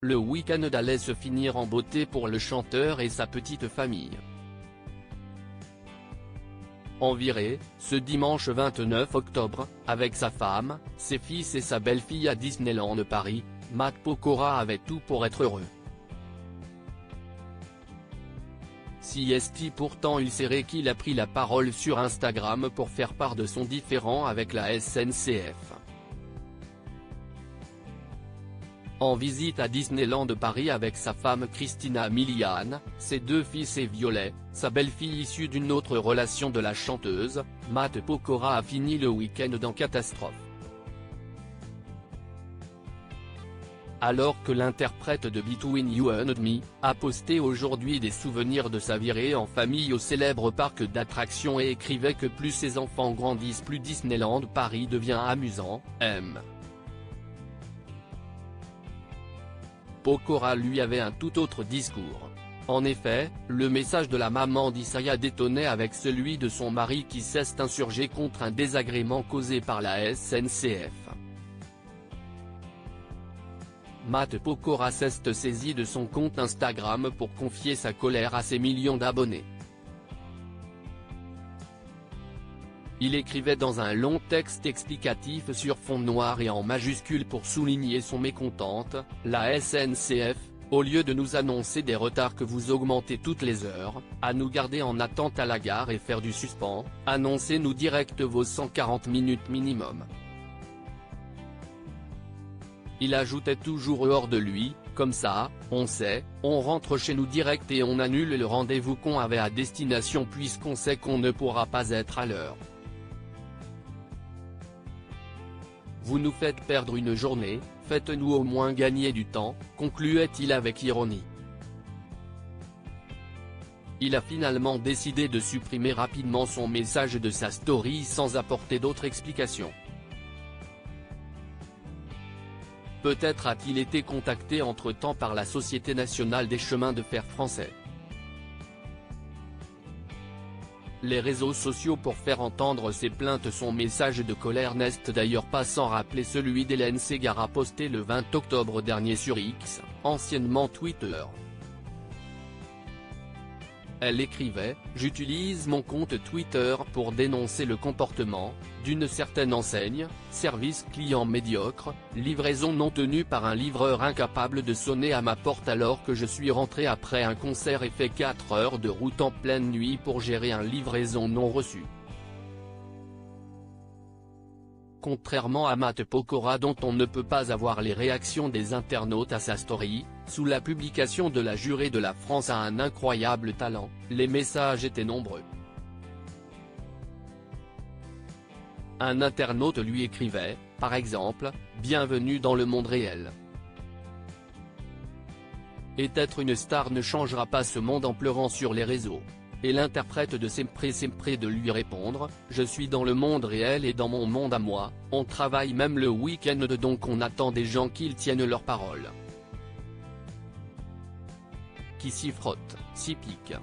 Le week-end allait se finir en beauté pour le chanteur et sa petite famille. En virée, ce dimanche 29 octobre, avec sa femme, ses fils et sa belle-fille à Disneyland Paris, Matt Pokora avait tout pour être heureux. Si pourtant il serait qu'il a pris la parole sur Instagram pour faire part de son différend avec la SNCF. En visite à Disneyland Paris avec sa femme Christina Milian, ses deux fils et Violet, sa belle-fille issue d'une autre relation de la chanteuse, Matt Pokora a fini le week-end en catastrophe. Alors que l'interprète de Between You and Me a posté aujourd'hui des souvenirs de sa virée en famille au célèbre parc d'attractions et écrivait que plus ses enfants grandissent plus Disneyland Paris devient amusant, Pokora lui avait un tout autre discours. En effet, le message de la maman d'Isaiah détonnait avec celui de son mari qui s'est insurgé contre un désagrément causé par la SNCF. Matt Pokora s'est saisi de son compte Instagram pour confier sa colère à ses millions d'abonnés. Il écrivait dans un long texte explicatif sur fond noir et en majuscule pour souligner son mécontente, la SNCF, au lieu de nous annoncer des retards que vous augmentez toutes les heures, à nous garder en attente à la gare et faire du suspens, annoncez-nous direct vos 140 minutes minimum. Il ajoutait toujours hors de lui, comme ça, on sait, on rentre chez nous direct et on annule le rendez-vous qu'on avait à destination puisqu'on sait qu'on ne pourra pas être à l'heure. Vous nous faites perdre une journée, faites-nous au moins gagner du temps, concluait-il avec ironie. Il a finalement décidé de supprimer rapidement son message de sa story sans apporter d'autres explications. Peut-être a-t-il été contacté entre-temps par la Société nationale des chemins de fer français. Les réseaux sociaux pour faire entendre ses plaintes. Son message de colère n'est d'ailleurs pas sans rappeler celui d'Hélène Ségara posté le 20 octobre dernier sur X, anciennement Twitter. Elle écrivait « J'utilise mon compte Twitter pour dénoncer le comportement d'une certaine enseigne, service client médiocre, livraison non tenue par un livreur incapable de sonner à ma porte alors que je suis rentré après un concert et fait 4 heures de route en pleine nuit pour gérer une livraison non reçue. » Contrairement à Matt Pokora dont on ne peut pas avoir les réactions des internautes à sa story, sous la publication de la jurée de la France a un incroyable talent, les messages étaient nombreux. Un internaute lui écrivait, par exemple, « Bienvenue dans le monde réel. Et être une star ne changera pas ce monde en pleurant sur les réseaux. » Et l'interprète de Sempre de lui répondre « Je suis dans le monde réel et dans mon monde à moi, on travaille même le week-end donc on attend des gens qu'ils tiennent leurs paroles. Qui s'y frotte, s'y pique.